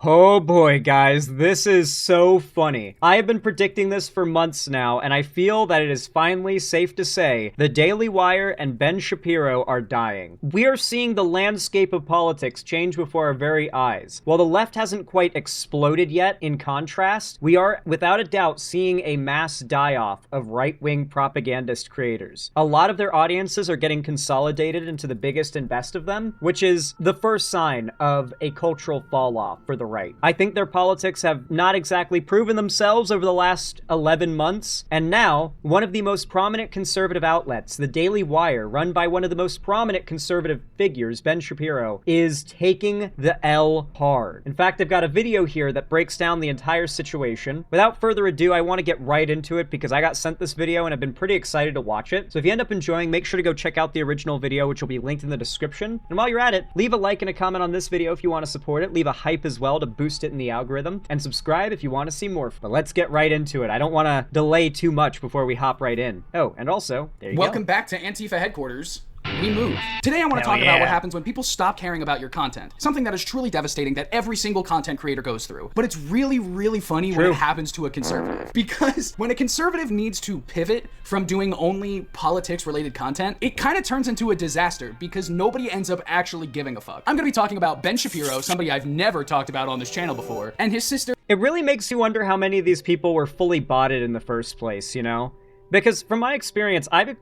Oh boy, guys, this is so funny. I have been predicting this for months now, and I feel that it is finally safe to say the Daily Wire and Ben Shapiro are dying. We are seeing the landscape of politics change before our very eyes. While the left hasn't quite exploded yet, in contrast, we are without a doubt seeing a mass die-off of right-wing propagandist creators. A lot of their audiences are getting consolidated into the biggest and best of them, which is the first sign of a cultural fall-off for the right. I think their politics have not exactly proven themselves over the last 11 months, and now one of the most prominent conservative outlets, the Daily Wire, run by one of the most prominent conservative figures, Ben Shapiro, is taking the L hard. In fact, I've got a video here that breaks down the entire situation. Without further ado, I want to get right into it because I got sent this video and I've been pretty excited to watch it. So if you end up enjoying, make sure to go check out the original video, which will be linked in the description. And while you're at it, leave a like and a comment on this video if you want to support it. Leave a hype as well to boost it in the algorithm, and subscribe if you want to see more. But let's get right into it. I don't want to delay too much before we hop right in. Oh, and also, there you go. Welcome back to Antifa headquarters. We move. Today I want to talk about what happens when people stop caring about your content. Something that is truly devastating that every single content creator goes through. But it's really, really funny when it happens to a conservative. Because when a conservative needs to pivot from doing only politics-related content, it kind of turns into a disaster because nobody ends up actually giving a fuck. I'm going to be talking about Ben Shapiro, somebody I've never talked about on this channel before, and his sister. It really makes you wonder how many of these people were fully botted in the first place, you know? Because from my experience, I've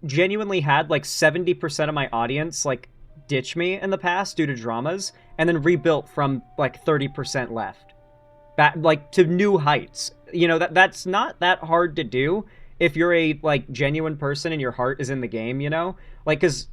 genuinely had like 70% of my audience like ditch me in the past due to dramas, and then rebuilt from like 30% left, back like to new heights. You know, that's not that hard to do if you're a like genuine person and your heart is in the game. You know, like because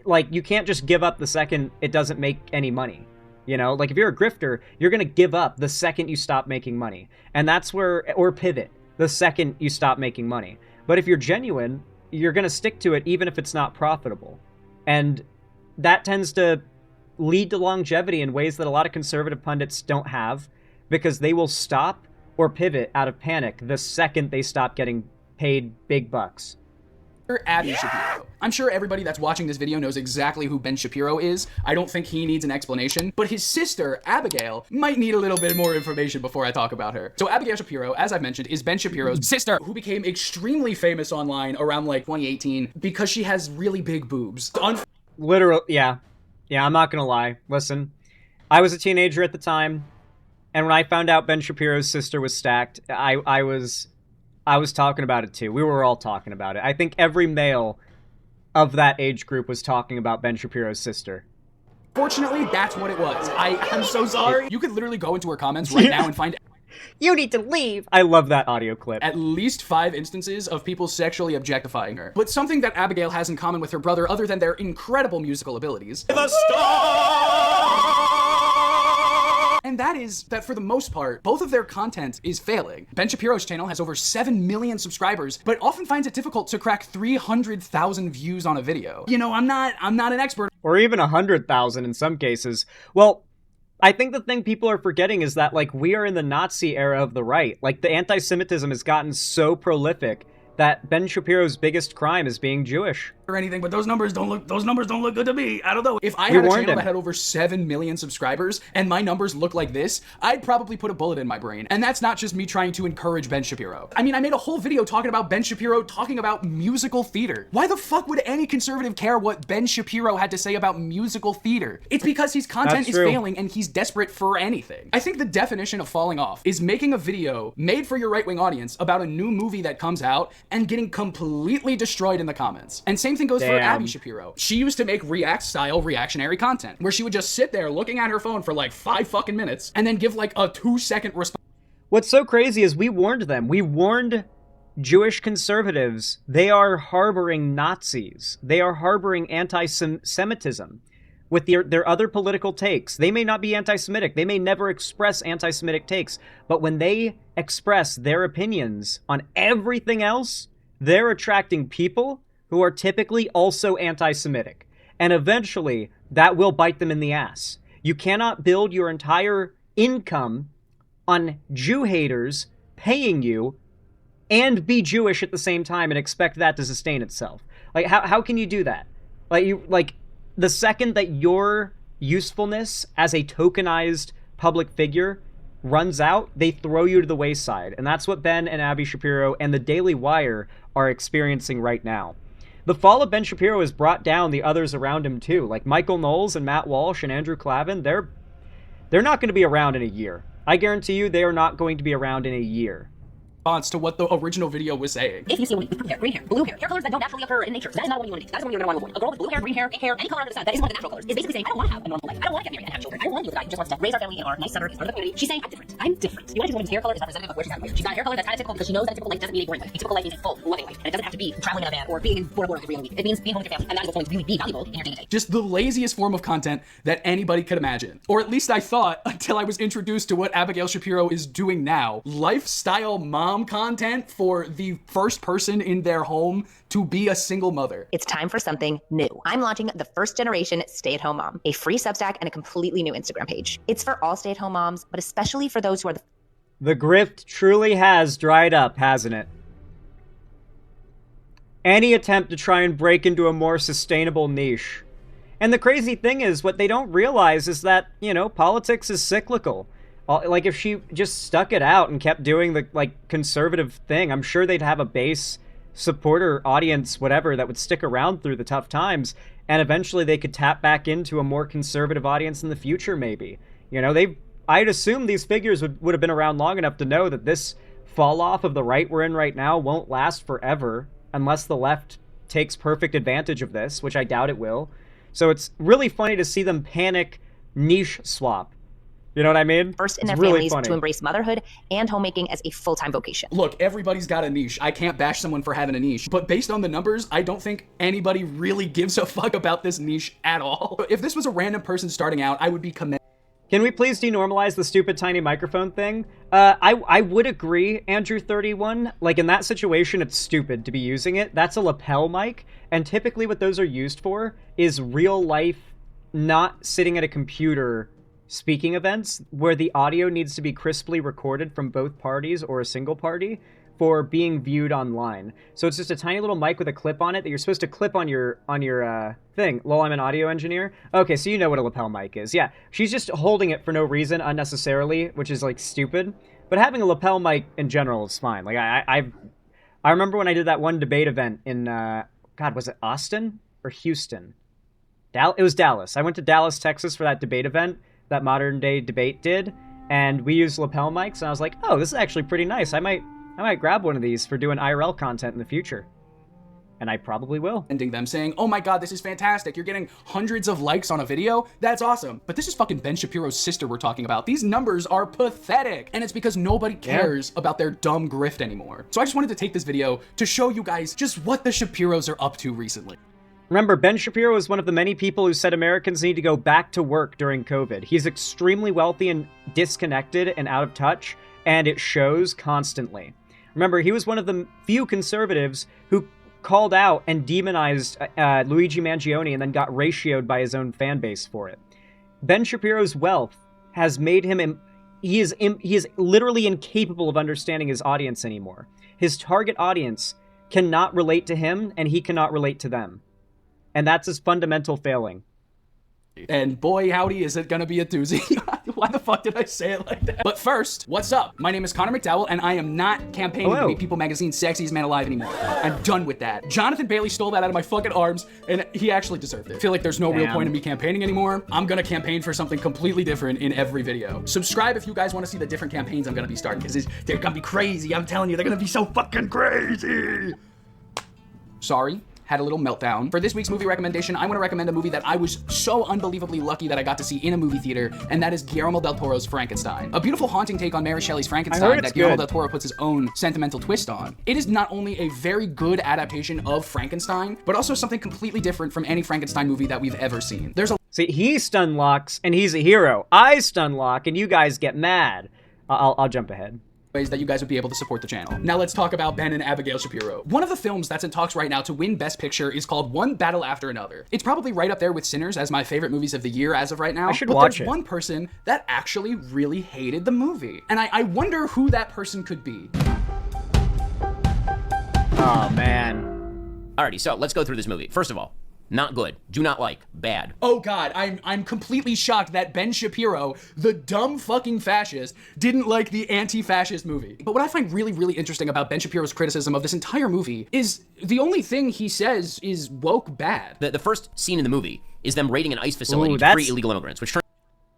like you can't just give up the second it doesn't make any money. You know, like if you're a grifter, you're gonna give up the second you stop making money, and that's where or pivot the second you stop making money. But if you're genuine, you're going to stick to it even if it's not profitable. And that tends to lead to longevity in ways that a lot of conservative pundits don't have, because they will stop or pivot out of panic the second they stop getting paid big bucks. Shapiro. I'm sure everybody that's watching this video knows exactly who Ben Shapiro is. I don't think he needs an explanation, but his sister, Abigail, might need a little bit more information before I talk about her. So Abigail Shapiro, as I've mentioned, is Ben Shapiro's sister, who became extremely famous online around like 2018 because she has really big boobs. Literal, yeah, I'm not gonna lie. Listen, I was a teenager at the time, and when I found out Ben Shapiro's sister was stacked, I was talking about it too. We were all talking about it. I think every male of that age group was talking about Ben Shapiro's sister. Fortunately, that's what it was. I'm so sorry. You could literally go into her comments right now and find you need to leave. I love that audio clip. At least 5 instances of people sexually objectifying her. But something that Abigail has in common with her brother, other than their incredible musical abilities, the star! And that is that for the most part, both of their content is failing. Ben Shapiro's channel has over 7 million subscribers, but often finds it difficult to crack 300,000 views on a video. You know, I'm not an expert. Or even 100,000 in some cases. Well, I think the thing people are forgetting is that, like, we are in the Nazi era of the right. Like, the anti-Semitism has gotten so prolific that Ben Shapiro's biggest crime is being Jewish. Or anything, but those numbers don't look good to me. I don't know. If I had a channel that had over 7 million subscribers and my numbers look like this, I'd probably put a bullet in my brain. And that's not just me trying to encourage Ben Shapiro. I mean, I made a whole video talking about Ben Shapiro talking about musical theater. Why the fuck would any conservative care what Ben Shapiro had to say about musical theater? It's because his content is failing and he's desperate for anything. I think the definition of falling off is making a video made for your right-wing audience about a new movie that comes out and getting completely destroyed in the comments. And same thing goes for Abby Shapiro. She used to make React-style reactionary content, where she would just sit there looking at her phone for like 5 fucking minutes and then give like a 2-second response. What's so crazy is we warned them. We warned Jewish conservatives. They are harboring Nazis. They are harboring anti-Semitism with their other political takes. They may not be anti-Semitic. They may never express anti-Semitic takes. But when they express their opinions on everything else, they're attracting people who are typically also anti-Semitic. And eventually, that will bite them in the ass. You cannot build your entire income on Jew haters paying you and be Jewish at the same time and expect that to sustain itself. Like, how can you do that? Like, the second that your usefulness as a tokenized public figure runs out, they throw you to the wayside. And that's what Ben and Abby Shapiro and the Daily Wire are experiencing right now. The fall of Ben Shapiro has brought down the others around him too, like Michael Knowles and Matt Walsh and Andrew Klavan. They're not going to be around in a year. I guarantee you they are not going to be around in a year. To what the original video was saying. If you see a woman with hair, green hair, blue hair colors that don't naturally occur in nature, that is not what you want to be. That is what you're going to want to avoid. A girl with blue hair, green hair, pink hair, any color under the sun, that is one of the natural colors, is basically saying, I don't want to have a normal life. I don't want to get married and have children. I don't want to be with a guy who just wants to raise our family in our nice suburb, he's part of the community. She's saying, I'm different. I'm different. You want to choose a woman's hair color is representative of where she's at in life. She's got a hair color that's kind of typical because she knows that a typical life doesn't mean a boring life. A typical life means a full, loving life. And it doesn't have to be traveling in a van or being in Bora Bora every other week. It means being home with your family. And that is what's going to really be valuable in your day-to-day. Just the laziest form of content that anybody could imagine. Or at least I thought until I was introduced to what Abigail Shapiro is doing now. Lifestyle mom content for the first person in their home to be a single mother. It's time for something new. I'm launching the first generation stay-at-home mom, a free Substack and a completely new Instagram page. It's for all stay-at-home moms, but especially for those who are The grift truly has dried up, hasn't it? Any attempt to try and break into a more sustainable niche. And the crazy thing is, what they don't realize is that, politics is cyclical. Like, if she just stuck it out and kept doing the, conservative thing, I'm sure they'd have a base supporter audience, whatever, that would stick around through the tough times, and eventually they could tap back into a more conservative audience in the future, maybe. I'd assume these figures would have been around long enough to know that this fall off of the right we're in right now won't last forever, unless the left takes perfect advantage of this, which I doubt it will. So it's really funny to see them panic niche swap. You know what I mean? First in their families to embrace motherhood and homemaking as a full-time vocation. Look, everybody's got a niche. I can't bash someone for having a niche. But based on the numbers, I don't think anybody really gives a fuck about this niche at all. If this was a random person starting out, I would be commended. Can we please denormalize the stupid tiny microphone thing? I would agree, Andrew31. Like, in that situation, it's stupid to be using it. That's a lapel mic. And typically what those are used for is real life, not sitting at a computer speaking events where the audio needs to be crisply recorded from both parties or a single party for being viewed online. So it's just a tiny little mic with a clip on it that you're supposed to clip on your thing. Lol, I'm an audio engineer. Okay, so you know what a lapel mic is. Yeah, she's just holding it for no reason unnecessarily, which is stupid. But having a lapel mic in general is fine. Like I remember when I did that one debate event in God, was it Austin or Houston? It was Dallas. I went to Dallas, Texas for that debate event that Modern Day Debate did, and we used lapel mics, and I was like, oh, this is actually pretty nice. I might grab one of these for doing IRL content in the future. And I probably will. Ending them saying, oh my god, this is fantastic. You're getting hundreds of likes on a video. That's awesome. But this is fucking Ben Shapiro's sister we're talking about. These numbers are pathetic. And it's because nobody cares about their dumb grift anymore. So I just wanted to take this video to show you guys just what the Shapiros are up to recently. Remember, Ben Shapiro is one of the many people who said Americans need to go back to work during COVID. He's extremely wealthy and disconnected and out of touch, and it shows constantly. Remember, he was one of the few conservatives who called out and demonized Luigi Mangione and then got ratioed by his own fan base for it. Ben Shapiro's wealth has made him... He is literally incapable of understanding his audience anymore. His target audience cannot relate to him, and he cannot relate to them. And that's his fundamental failing. And boy, howdy, is it gonna be a doozy. Why the fuck did I say it like that? But first, what's up? My name is Connor McDowell, and I am not campaigning to be People Magazine's sexiest man alive anymore. I'm done with that. Jonathan Bailey stole that out of my fucking arms, and he actually deserved it. I feel like there's no real point in me campaigning anymore. I'm gonna campaign for something completely different in every video. Subscribe if you guys want to see the different campaigns I'm gonna be starting, because they're gonna be crazy. I'm telling you, they're gonna be so fucking crazy. Sorry. Had a little meltdown. For this week's movie recommendation, I want to recommend a movie that I was so unbelievably lucky that I got to see in a movie theater, and that is Guillermo del Toro's Frankenstein. A beautiful, haunting take on Mary Shelley's Frankenstein that Guillermo del Toro puts his own sentimental twist on. It is not only a very good adaptation of Frankenstein, but also something completely different from any Frankenstein movie that we've ever seen. See, he stun locks, and he's a hero. I stun lock, and you guys get mad. I'll jump ahead. Ways that you guys would be able to support the channel. Now let's talk about Ben and Abigail Shapiro. One of the films that's in talks right now to win Best Picture is called One Battle After Another. It's probably right up there with Sinners as my favorite movies of the year as of right now. I should watch it. But there's one person that actually really hated the movie. And I wonder who that person could be. Oh, man. Alrighty, so let's go through this movie. First of all, Not good. Do not like. Bad. Oh God, I'm completely shocked that Ben Shapiro, the dumb fucking fascist, didn't like the anti-fascist movie. But what I find really, really interesting about Ben Shapiro's criticism of this entire movie is the only thing he says is woke bad. The first scene in the movie is them raiding an ICE facility to free illegal immigrants, which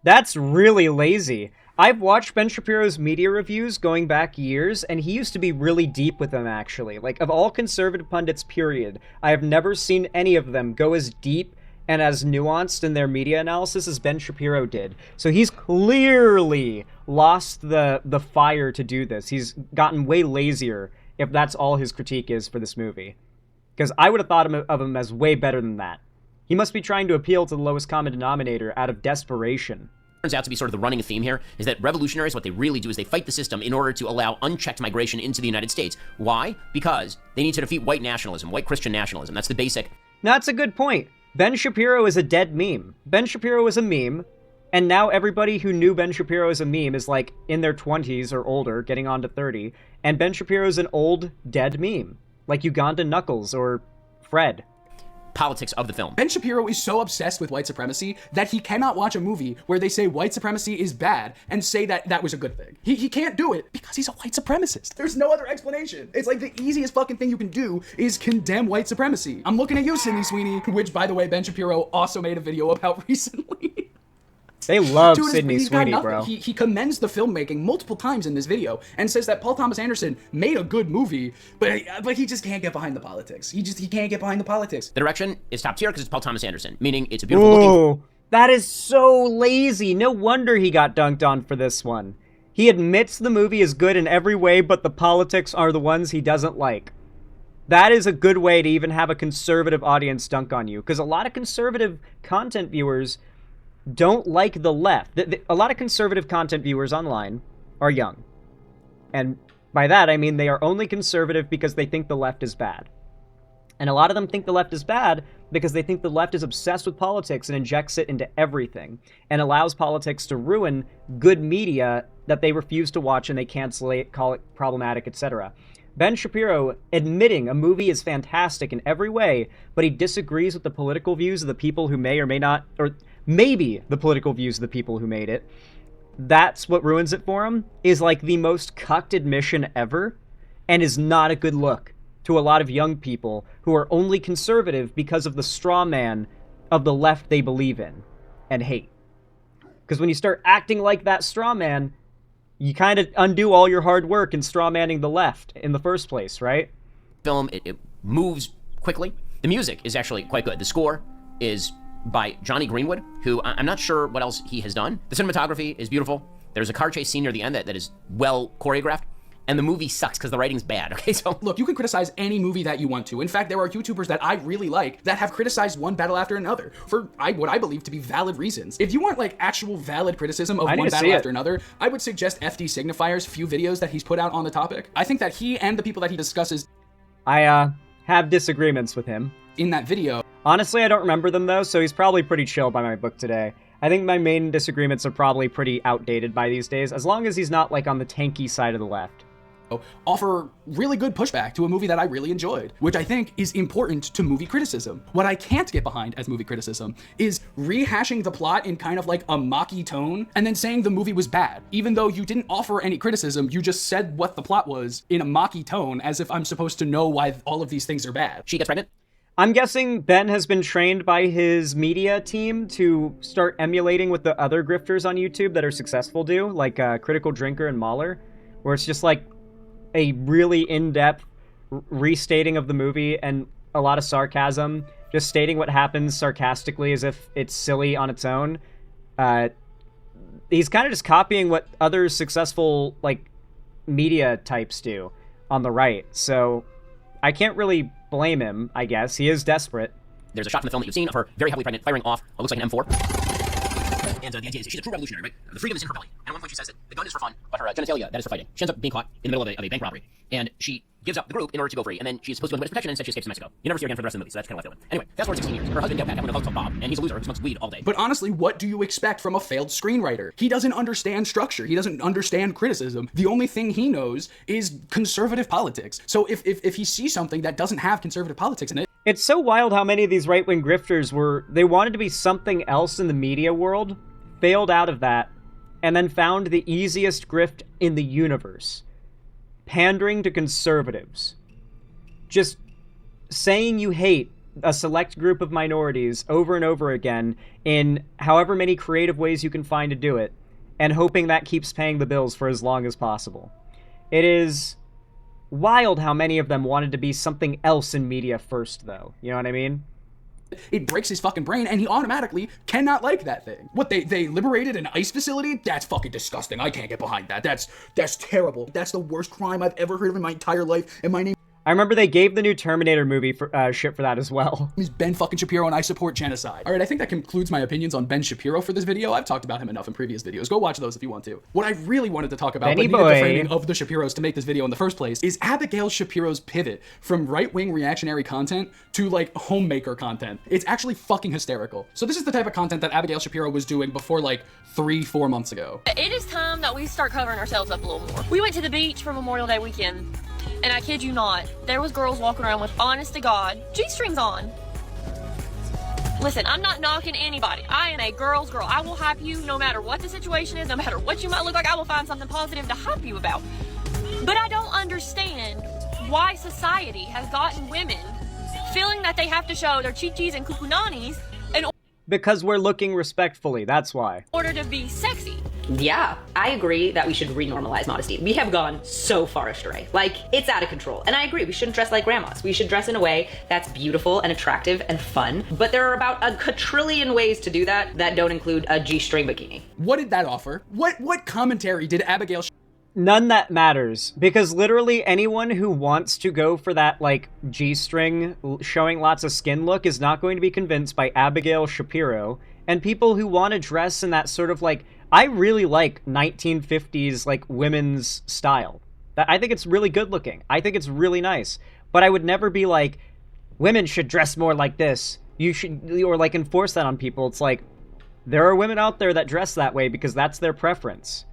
That's really lazy. I've watched Ben Shapiro's media reviews going back years, and he used to be really deep with them, actually. Like, of all conservative pundits, period, I have never seen any of them go as deep and as nuanced in their media analysis as Ben Shapiro did. So he's clearly lost the fire to do this. He's gotten way lazier, if that's all his critique is for this movie. Because I would have thought of him as way better than that. He must be trying to appeal to the lowest common denominator out of desperation. Turns out to be sort of the running theme here is that revolutionaries, what they really do is they fight the system in order to allow unchecked migration into the United States. Why? Because they need to defeat white nationalism, white Christian nationalism. That's the basic. That's a good point. Ben Shapiro is a dead meme. Ben Shapiro is a meme, and now everybody who knew Ben Shapiro as a meme is like in their 20s or older, getting on to 30, and Ben Shapiro is an old, dead meme, like Uganda Knuckles or Fred. Politics of the film. Ben Shapiro is so obsessed with white supremacy that he cannot watch a movie where they say white supremacy is bad and say that that was a good thing. He can't do it because he's a white supremacist. There's no other explanation. It's like the easiest fucking thing you can do is condemn white supremacy. I'm looking at you, Sydney Sweeney, which, by the way, Ben Shapiro also made a video about recently. They love Sydney Sweeney, bro. He commends the filmmaking multiple times in this video and says that Paul Thomas Anderson made a good movie, but he just can't get behind the politics. He can't get behind the politics. The direction is top tier because it's Paul Thomas Anderson, meaning it's a beautiful looking. That is so lazy. No wonder he got dunked on for this one. He admits the movie is good in every way, but the politics are the ones he doesn't like. That is a good way to even have a conservative audience dunk on you, because a lot of conservative content viewers don't like the left. A lot of conservative content viewers online are young. And by that, I mean they are only conservative because they think the left is bad. And a lot of them think the left is bad because they think the left is obsessed with politics and injects it into everything and allows politics to ruin good media that they refuse to watch and they cancel it, call it problematic, etc. Ben Shapiro admitting a movie is fantastic in every way, but he disagrees with the political views of the people who may or may not, or maybe the political views of the people who made it. That's what ruins it for him, is like the most cucked admission ever, and is not a good look to a lot of young people who are only conservative because of the straw man of the left they believe in and hate. Because when you start acting like that straw man, you kind of undo all your hard work in straw manning the left in the first place, right? Film, it moves quickly. The music is actually quite good. The score is by Johnny Greenwood, who I'm not sure what else he has done. The cinematography is beautiful. There's a car chase scene near the end that is well choreographed. And the movie sucks because the writing's bad, okay? So look, you can criticize any movie that you want to. In fact, there are YouTubers that I really like that have criticized one battle after another for what I believe to be valid reasons. If you want like actual valid criticism of one battle after another, I would suggest FD Signifier's few videos that he's put out on the topic. I think that he and the people that he discusses... I have disagreements with him. In that video. Honestly, I don't remember them though, so he's probably pretty chill by my book today. I think my main disagreements are probably pretty outdated by these days, as long as he's not like on the tanky side of the left. Offer really good pushback to a movie that I really enjoyed, which I think is important to movie criticism. What I can't get behind as movie criticism is rehashing the plot in kind of like a mocky tone and then saying the movie was bad. Even though you didn't offer any criticism, you just said what the plot was in a mocky tone as if I'm supposed to know why all of these things are bad. She gets pregnant. I'm guessing Ben has been trained by his media team to start emulating what the other grifters on YouTube that are successful do, like Critical Drinker and Mahler, where it's just like a really in-depth restating of the movie and a lot of sarcasm, just stating what happens sarcastically as if it's silly on its own. He's kind of just copying what other successful like media types do on the right, so I can't really blame him, I guess. He is desperate. There's a shot from the film that you've seen of her very heavily pregnant, firing off what looks like an M4. And the idea is she's a true revolutionary, right? The freedom is in her belly. And at one point she says that the gun is for fun, but her genitalia, that is for fighting. She ends up being caught in the middle of a bank robbery. And she gives up the group in order to go free. And then she's supposed to go into witness protection and instead she escapes to Mexico. You never see her again for the rest of the movie, so that's kind of left over. Anyway, fast forward 16 years. Her husband, Get Back, called Bob, and he's a loser who smokes weed all day. But honestly, what do you expect from a failed screenwriter? He doesn't understand structure. He doesn't understand criticism. The only thing he knows is conservative politics. So if he sees something that doesn't have conservative politics in it, It's so wild how many of these right-wing grifters they wanted to be something else in the media world, failed out of that, and then found the easiest grift in the universe. Pandering to conservatives. Just saying you hate a select group of minorities over and over again in however many creative ways you can find to do it, and hoping that keeps paying the bills for as long as possible. It is wild how many of them wanted to be something else in media first, though. You know what I mean? It breaks his fucking brain, and he automatically cannot like that thing. What, they liberated an ICE facility? That's fucking disgusting. I can't get behind that. That's terrible. That's the worst crime I've ever heard of in my entire life, and my name I remember they gave the new Terminator movie shit for that as well. is Ben fucking Shapiro, and I support genocide. All right, I think that concludes my opinions on Ben Shapiro for this video. I've talked about him enough in previous videos. Go watch those if you want to. What I really wanted to talk about, but needed the framing of the Shapiros to make this video in the first place, is Abigail Shapiro's pivot from right-wing reactionary content to, like, homemaker content. It's actually fucking hysterical. So this is the type of content that Abigail Shapiro was doing before, like, 3-4 months ago. It is time that we start covering ourselves up a little more. We went to the beach for Memorial Day weekend. And I kid you not, there was girls walking around with, honest to God, G-strings on. Listen, I'm not knocking anybody. I am a girl's girl. I will hype you no matter what the situation is, no matter what you might look like. I will find something positive to hype you about. But I don't understand why society has gotten women feeling that they have to show their chi-chis and kukunanis because we're looking respectfully, that's why. in order to be sexy. Yeah, I agree that we should renormalize modesty. We have gone so far astray. Like, it's out of control. And I agree, we shouldn't dress like grandmas. We should dress in a way that's beautiful and attractive and fun. But there are about a quadrillion ways to do that that don't include a G-string bikini. What did that offer? What commentary did Abigail None that matters, because literally anyone who wants to go for that, like, G-string showing lots of skin look is not going to be convinced by Abigail Shapiro, and people who want to dress in that sort of, like, I really like 1950s, like, women's style. I think it's really good looking. I think it's really nice. But I would never be like, women should dress more like this. You should, or, like, enforce that on people. It's like, there are women out there that dress that way because that's their preference.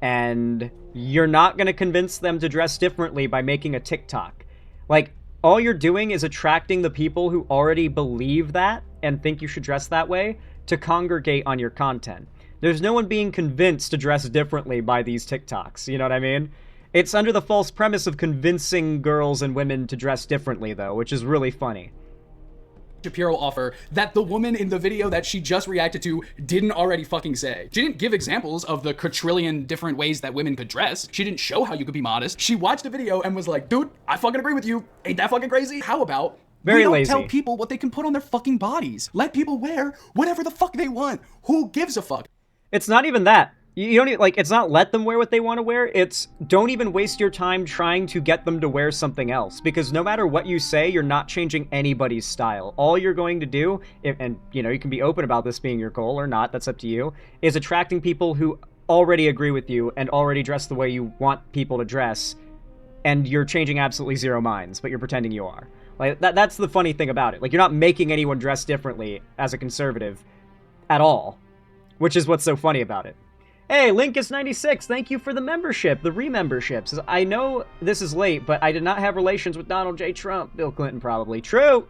And you're not going to convince them to dress differently by making a TikTok. Like, all you're doing is attracting the people who already believe that and think you should dress that way to congregate on your content. There's no one being convinced to dress differently by these TikToks, you know what I mean? It's under the false premise of convincing girls and women to dress differently, though, which is really funny. Shapiro offer that the woman in the video that she just reacted to didn't already fucking say. She didn't give examples of the quadrillion different ways that women could dress. She didn't show how you could be modest. She watched the video and was like, dude, I fucking agree with you. Ain't that fucking crazy? How about we don't tell people what they can put on their fucking bodies? Let people wear whatever the fuck they want. Who gives a fuck? It's not even that. You don't even, like, it's not let them wear what they want to wear. It's don't even waste your time trying to get them to wear something else. Because no matter what you say, you're not changing anybody's style. All you're going to do, and, you know, you can be open about this being your goal or not, that's up to you, is attracting people who already agree with you and already dress the way you want people to dress. And you're changing absolutely zero minds, but you're pretending you are. Like, that's the funny thing about it. Like, you're not making anyone dress differently as a conservative at all. Which is what's so funny about it. Hey, Linkus96, thank you for the membership, the re-memberships. I know this is late, but I did not have relations with Donald J. Trump. Bill Clinton probably. True,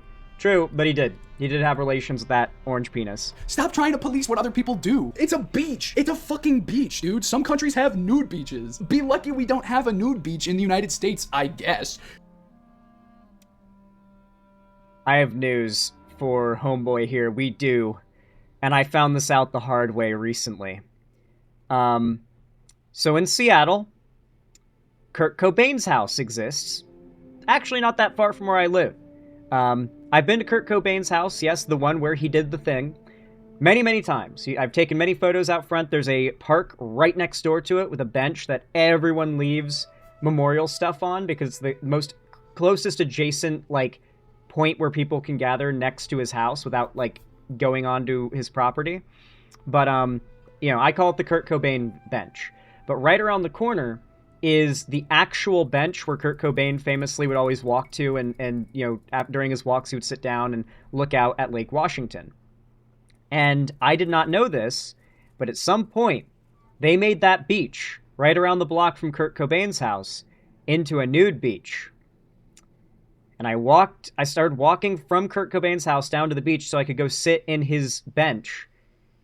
but he did. He did have relations with that orange penis. Stop trying to police what other people do. It's a beach. It's a fucking beach, dude. Some countries have nude beaches. Be lucky we don't have a nude beach in the United States, I guess. I have news for Homeboy here. We do. And I found this out the hard way recently. So in Seattle, Kurt Cobain's house exists. Actually, not that far from where I live. I've been to Kurt Cobain's house, yes, the one where he did the thing, many, many times. I've taken many photos out front. There's a park right next door to it with a bench that everyone leaves memorial stuff on because it's the most closest adjacent, like, point where people can gather next to his house without, like, going onto his property. But, you know, I call it the Kurt Cobain bench. But right around the corner is the actual bench where Kurt Cobain famously would always walk to, and you know, during his walks he would sit down and look out at Lake Washington. And I did not know this, but at some point they made that beach right around the block from Kurt Cobain's house into a nude beach. And I started walking from Kurt Cobain's house down to the beach so I could go sit in his bench.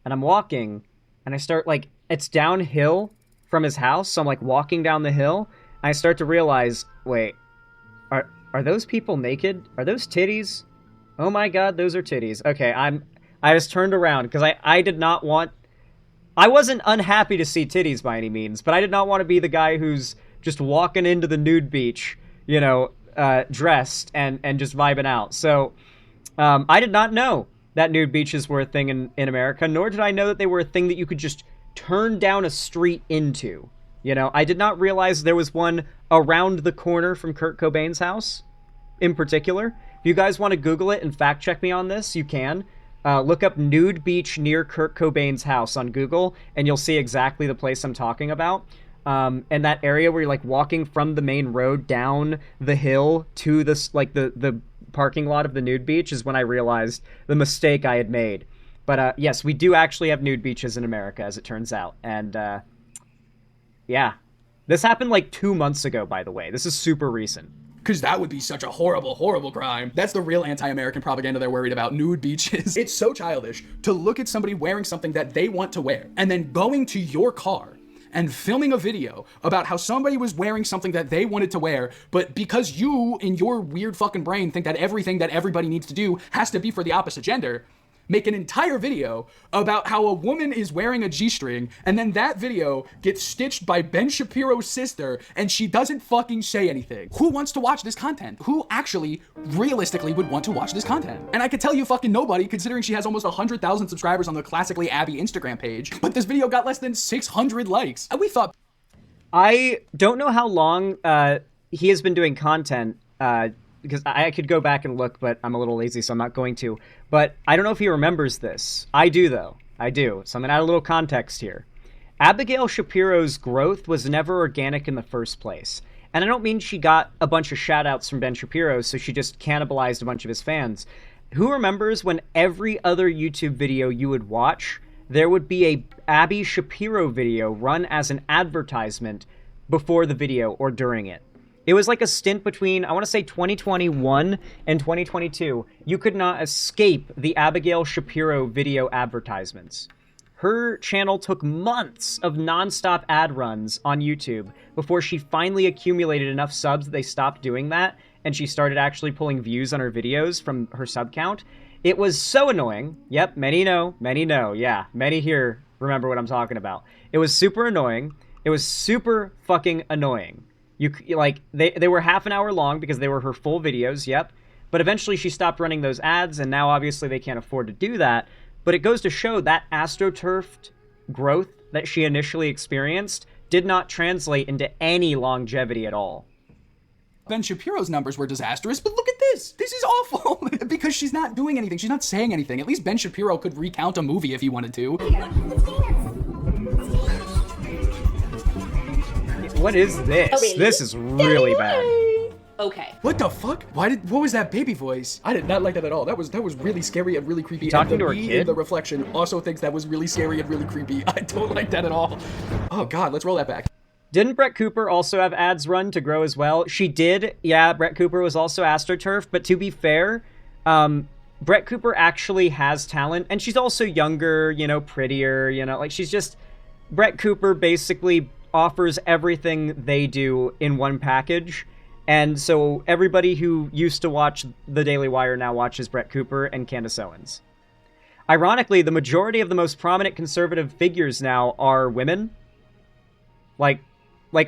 And I'm walking, and I start, like, it's downhill from his house, so I'm, like, walking down the hill, and I start to realize, wait, are those people naked? Are those titties? Oh my god, those are titties. Okay, I just turned around, because I wasn't unhappy to see titties by any means, but I did not want to be the guy who's just walking into the nude beach, you know, dressed and just vibing out. So I did not know that nude beaches were a thing in America, nor did I know that they were a thing that you could just turn down a street into. You know, I did not realize there was one around the corner from Kurt Cobain's house in particular. If you guys want to Google it and fact check me on this, you can. Look up nude beach near Kurt Cobain's house on Google, and you'll see exactly the place I'm talking about. And that area where you're, like, walking from the main road down the hill to this, like, the parking lot of the nude beach is when I realized the mistake I had made. But yes, we do actually have nude beaches in America, as it turns out. And yeah, this happened like 2 months ago, by the way. This is super recent. Because that would be such a horrible, horrible crime. That's the real anti-American propaganda they're worried about, nude beaches. It's so childish to look at somebody wearing something that they want to wear and then going to your car and filming a video about how somebody was wearing something that they wanted to wear, but because you, in your weird fucking brain, think that everything that everybody needs to do has to be for the opposite gender, make an entire video about how a woman is wearing a G-string, and then that video gets stitched by Ben Shapiro's sister, and she doesn't fucking say anything. Who wants to watch this content? Who actually, realistically, would want to watch this content? And I could tell you fucking nobody, considering she has almost 100,000 subscribers on the Classically Abby Instagram page, but this video got less than 600 likes. And we thought... I don't know how long he has been doing content, because I could go back and look, but I'm a little lazy, so I'm not going to. But I don't know if he remembers this. I do, though. I do. So I'm going to add a little context here. Abigail Shapiro's growth was never organic in the first place. And I don't mean she got a bunch of shout-outs from Ben Shapiro, so she just cannibalized a bunch of his fans. Who remembers when every other YouTube video you would watch, there would be a Abby Shapiro video run as an advertisement before the video or during it? It was like a stint between, I want to say 2021 and 2022. You could not escape the Abigail Shapiro video advertisements. Her channel took months of nonstop ad runs on YouTube before she finally accumulated enough subs that they stopped doing that, and she started actually pulling views on her videos from her sub count. It was so annoying. Yep, many know. Yeah, many here remember what I'm talking about. It was super annoying. It was super fucking annoying. They were half an hour long because they were her full videos, yep. But eventually she stopped running those ads, and now obviously they can't afford to do that. But it goes to show that Astroturfed growth that she initially experienced did not translate into any longevity at all. Ben Shapiro's numbers were disastrous, but look at this. This is awful. Because she's not doing anything. She's not saying anything. At least Ben Shapiro could recount a movie if he wanted to. What is this? Oh, really? This is really bad. Okay. What the fuck? What was that baby voice? I did not like that at all. That was really scary and really creepy. Talking and to her me kid? in the reflection also thinks that was really scary and really creepy. I don't like that at all. Oh god, let's roll that back. Didn't Brett Cooper also have ads run to grow as well? She did. Yeah, Brett Cooper was also Astroturfed, but to be fair, Brett Cooper actually has talent, and she's also younger, you know, prettier, you know, like she's just... Brett Cooper basically offers everything they do in one package, and so everybody who used to watch The Daily Wire now watches Brett Cooper and Candace Owens. Ironically, the majority of the most prominent conservative figures now are women. Like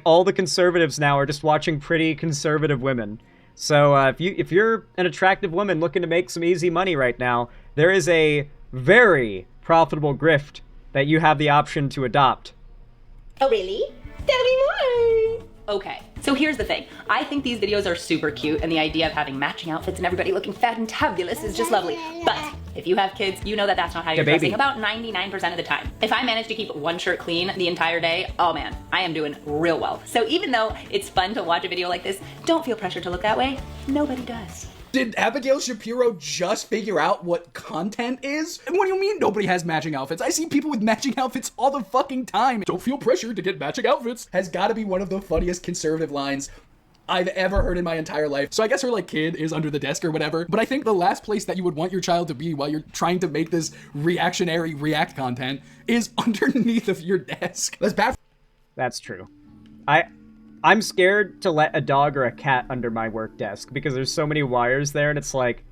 all the conservatives now are just watching pretty conservative women. So if you're an attractive woman looking to make some easy money right now, there is a very profitable grift that you have the option to adopt. Oh, really? Tell me more. Okay, so here's the thing. I think these videos are super cute, and the idea of having matching outfits and everybody looking fat and fabulous is just lovely. But if you have kids, you know that that's not how you're dressing about 99% of the time. If I manage to keep one shirt clean the entire day, oh man, I am doing real well. So even though it's fun to watch a video like this, don't feel pressure to look that way. Nobody does. Did Abigail Shapiro just figure out what content is? And what do you mean nobody has matching outfits? I see people with matching outfits all the fucking time. Don't feel pressured to get matching outfits has got to be one of the funniest conservative lines I've ever heard in my entire life. So I guess her like kid is under the desk or whatever. But I think the last place that you would want your child to be while you're trying to make this reactionary React content is underneath of your desk. That's bad. That's true. I'm scared to let a dog or a cat under my work desk because there's so many wires there, and it's like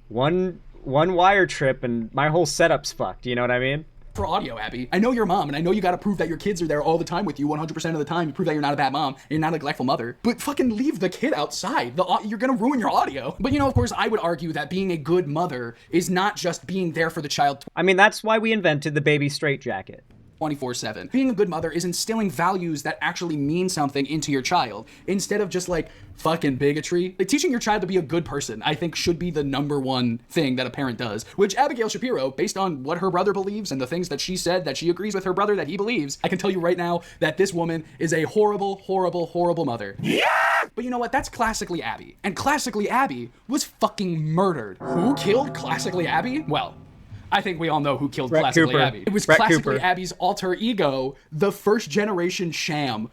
one wire trip and my whole setup's fucked. You know what I mean? For audio, Abby. I know your mom, and I know you gotta prove that your kids are there all the time with you 100% of the time. You prove that you're not a bad mom, and you're not a neglectful mother. But fucking leave the kid outside. You're gonna ruin your audio. But of course, I would argue that being a good mother is not just being there for the child. I mean, that's why we invented the baby straitjacket. 24/7. Being a good mother is instilling values that actually mean something into your child, instead of just like fucking bigotry. Like, teaching your child to be a good person, I think, should be the number one thing that a parent does, which Abigail Shapiro, based on what her brother believes and the things that she said that she agrees with her brother that he believes, I can tell you right now that this woman is a horrible, horrible, horrible mother. Yeah! But you know what? That's classically Abby. And classically Abby was fucking murdered. Who killed classically Abby? Well, I think we all know who killed Brett classically Cooper. Abby. It was Brett classically Cooper. Abby's alter ego, the first generation sham.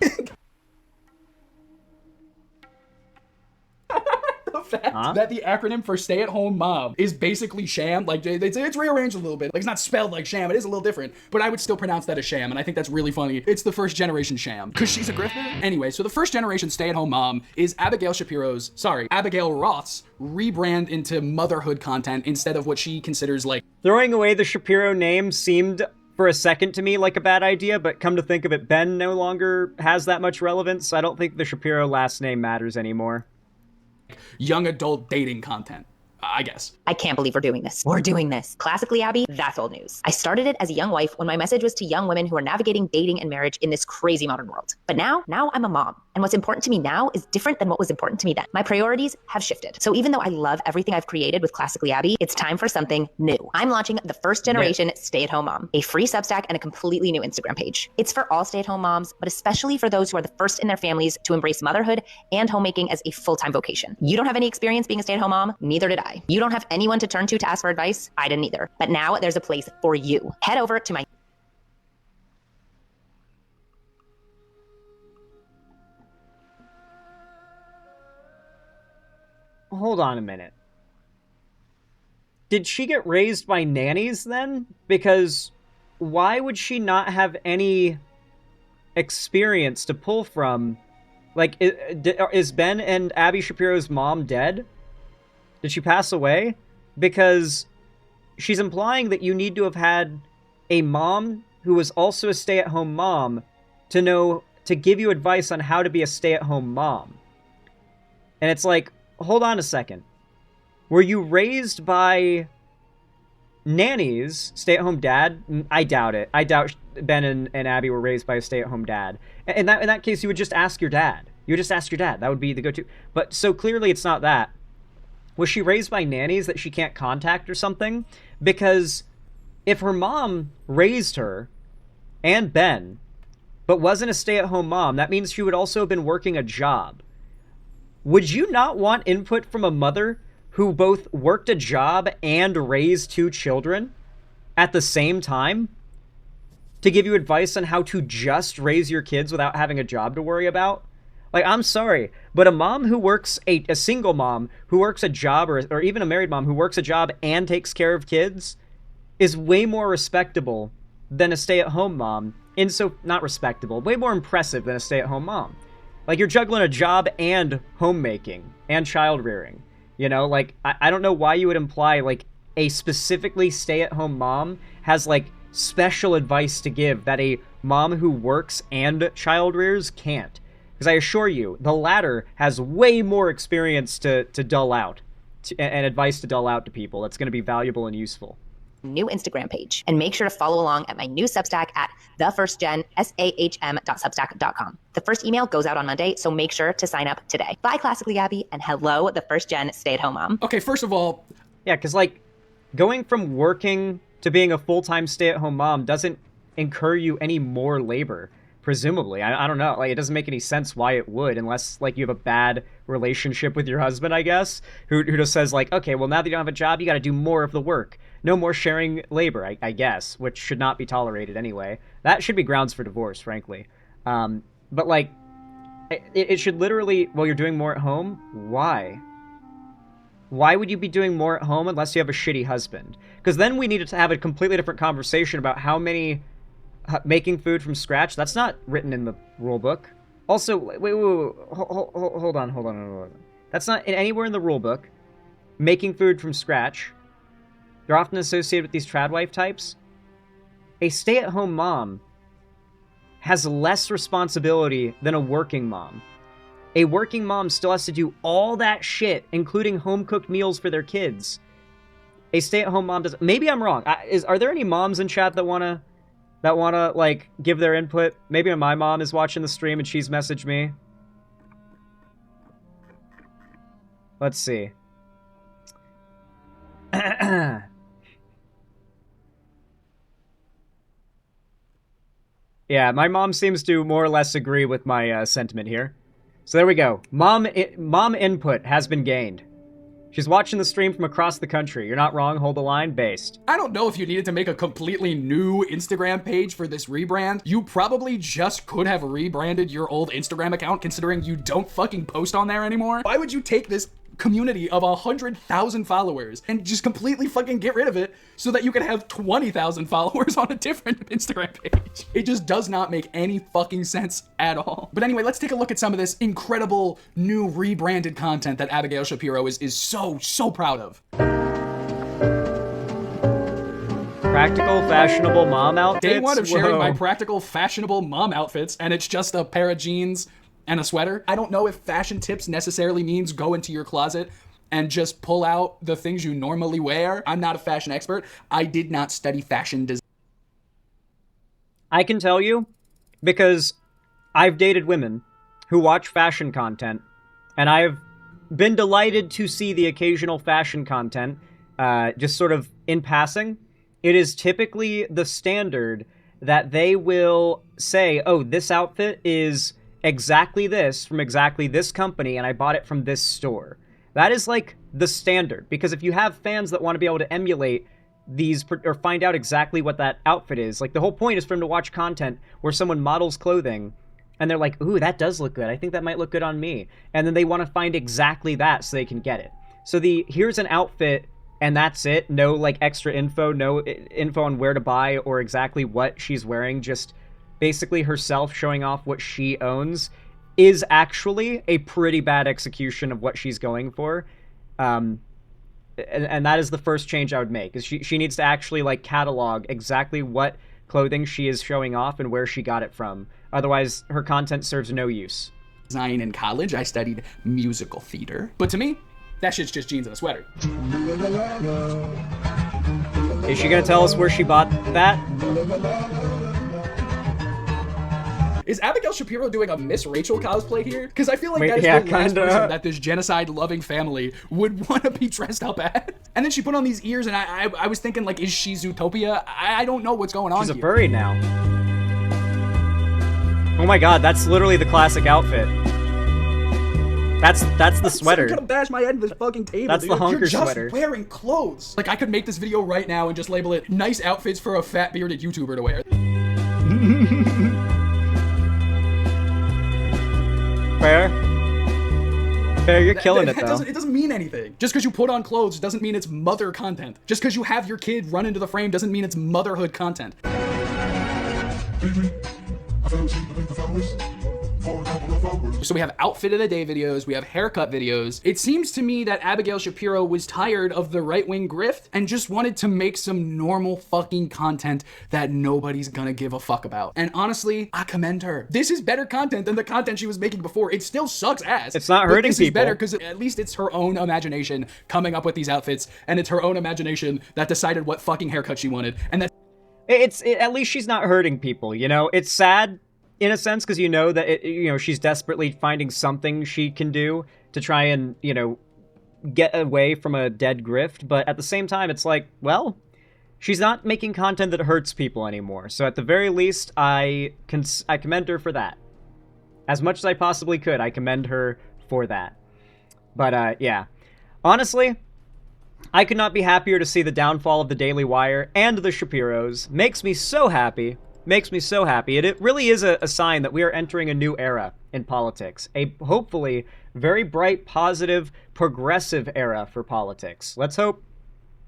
The fact that the acronym for stay-at-home mom is basically sham, like it's rearranged a little bit. Like, it's not spelled like sham, it is a little different, but I would still pronounce that a sham, and I think that's really funny. It's the first generation sham, because she's a grifter. Anyway, so the first generation stay-at-home mom is Abigail Roth's rebrand into motherhood content instead of what she considers like... Throwing away the Shapiro name seemed for a second to me like a bad idea, but come to think of it, Ben no longer has that much relevance. I don't think the Shapiro last name matters anymore. young adult dating content, I guess. I can't believe we're doing this. We're doing this. Classically, Abby, that's old news. I started it as a young wife when my message was to young women who are navigating dating and marriage in this crazy modern world. But now I'm a mom. And what's important to me now is different than what was important to me then. My priorities have shifted. So even though I love everything I've created with Classically Abby, it's time for something new. I'm launching the first generation stay-at-home mom, a free Substack and a completely new Instagram page. It's for all stay-at-home moms, but especially for those who are the first in their families to embrace motherhood and homemaking as a full-time vocation. You don't have any experience being a stay-at-home mom, neither did I. You don't have anyone to turn to ask for advice, I didn't either. But now there's a place for you. Head over to my Hold on a minute. Did she get raised by nannies then? Because why would she not have any experience to pull from? Like, is Ben and Abby Shapiro's mom dead? Did she pass away? Because she's implying that you need to have had a mom who was also a stay-at-home mom to give you advice on how to be a stay-at-home mom. And it's like, hold on a second. Were you raised by nannies, stay-at-home dad? I doubt it. I doubt Ben and Abby were raised by a stay-at-home dad. In that case, you would just ask your dad. You would just ask your dad. That would be the go-to. But so clearly it's not that. Was she raised by nannies that she can't contact or something? Because if her mom raised her and Ben, but wasn't a stay-at-home mom, that means she would also have been working a job. Would you not want input from a mother who both worked a job and raised 2 children at the same time to give you advice on how to just raise your kids without having a job to worry about? Like, I'm sorry, but a mom who works, a single mom who works a job, or even a married mom who works a job and takes care of kids is way more respectable than a stay-at-home mom. Not respectable, way more impressive than a stay-at-home mom. Like, you're juggling a job and homemaking and child rearing, like, I don't know why you would imply, like, a specifically stay-at-home mom has, like, special advice to give that a mom who works and child rears can't. Because I assure you, the latter has way more experience to dull out, and advice to dull out to people that's going to be valuable and useful. New Instagram page. And make sure to follow along at my new Substack at thefirstgen.substack.com. The first email goes out on Monday, so make sure to sign up today. Bye, Classically Abby, and hello, the first gen stay-at-home mom. Okay, first of all... Yeah, because, like, going from working to being a full-time stay-at-home mom doesn't incur you any more labor. Presumably. I don't know. Like, it doesn't make any sense why it would, unless, like, you have a bad relationship with your husband, I guess, who just says, like, okay, well, now that you don't have a job, you got to do more of the work. No more sharing labor, I guess, which should not be tolerated anyway. That should be grounds for divorce, frankly. But, like, It should literally, well, you're doing more at home? Why? Why would you be doing more at home unless you have a shitty husband? Because then we need to have a completely different conversation about how many making food from scratch. That's not written in the rule book. Also, wait, hold on. That's not anywhere in the rule book. Making food from scratch. They're often associated with these trad wife types. A stay-at-home mom has less responsibility than a working mom. A working mom still has to do all that shit, including home-cooked meals for their kids. A stay-at-home mom does. Maybe I'm wrong. Are there any moms in chat that wanna like give their input? Maybe my mom is watching the stream and she's messaged me. Let's see. Yeah, my mom seems to more or less agree with my sentiment here. So there we go. Mom input has been gained. She's watching the stream from across the country. You're not wrong. Hold the line. Based. I don't know if you needed to make a completely new Instagram page for this rebrand. You probably just could have rebranded your old Instagram account, considering you don't fucking post on there anymore. Why would you take this community of 100,000 followers and just completely fucking get rid of it so that you can have 20,000 followers on a different Instagram page? It just does not make any fucking sense at all. But anyway, let's take a look at some of this incredible new rebranded content that Abigail Shapiro is so proud of. Practical, fashionable mom outfits? Day one of sharing my practical, fashionable mom outfits, and it's just a pair of jeans and a sweater. I don't know if fashion tips necessarily means go into your closet and just pull out the things you normally wear. I'm not a fashion expert. I did not study fashion design. I can tell you, because I've dated women who watch fashion content, and I've been delighted to see the occasional fashion content, just sort of in passing. It is typically the standard that they will say, oh, this outfit is exactly this from exactly this company, and I bought it from this store. That is like the standard, because if you have fans that want to be able to emulate these or find out exactly what that outfit is, like the whole point is for them to watch content where someone models clothing and they're like, ooh, that does look good. I think that might look good on me. And then they want to find exactly that so they can get it. So here's an outfit and that's it. No like extra info, no info on where to buy or exactly what she's wearing, just basically herself showing off what she owns, is actually a pretty bad execution of what she's going for. And that is the first change I would make, is she needs to actually like catalog exactly what clothing she is showing off and where she got it from. Otherwise, her content serves no use. Design in college, I studied musical theater. But to me, that shit's just jeans and a sweater. Is she gonna tell us where she bought that? Is Abigail Shapiro doing a Miss Rachel cosplay here? Because I feel like that is the last person that this genocide-loving family would want to be dressed up as. And then she put on these ears, and I was thinking, like, is she Zootopia? I don't know what's going on here. She's a furry now. Oh my god, that's literally the classic outfit. That's the sweater. I'm gonna bash my head into this fucking table. That's dude. the honker You're just sweater. Wearing clothes. Like, I could make this video right now and just label it "Nice Outfits for a Fat Bearded YouTuber to Wear." Fair, you're killing it though. It doesn't mean anything. Just because you put on clothes doesn't mean it's mother content. Just because you have your kid run into the frame doesn't mean it's motherhood content. So we have outfit of the day videos, we have haircut videos. It seems to me that Abigail Shapiro was tired of the right-wing grift and just wanted to make some normal fucking content that nobody's gonna give a fuck about. And honestly, I commend her. This is better content than the content she was making before. It still sucks ass. It's not hurting people. This is better because at least it's her own imagination coming up with these outfits, and it's her own imagination that decided what fucking haircut she wanted. And that at least she's not hurting people, you know? It's sad in a sense, because you know that she's desperately finding something she can do to try and, get away from a dead grift. But at the same time, it's like, well, she's not making content that hurts people anymore. So at the very least, I commend her for that. As much as I possibly could, I commend her for that. But yeah, honestly, I could not be happier to see the downfall of the Daily Wire and the Shapiros. Makes me so happy. makes me so happy. It really is a sign that we are entering a new era in politics. A hopefully very bright, positive, progressive era for politics. Let's hope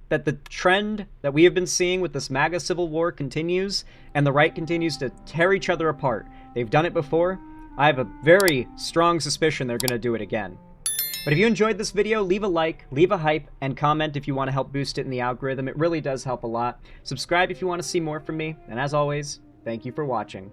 that the trend that we have been seeing with this MAGA civil war continues, and the right continues to tear each other apart. They've done it before. I have a very strong suspicion they're going to do it again. But if you enjoyed this video, leave a like, leave a hype, and comment if you want to help boost it in the algorithm. It really does help a lot. Subscribe if you want to see more from me, and as always, thank you for watching.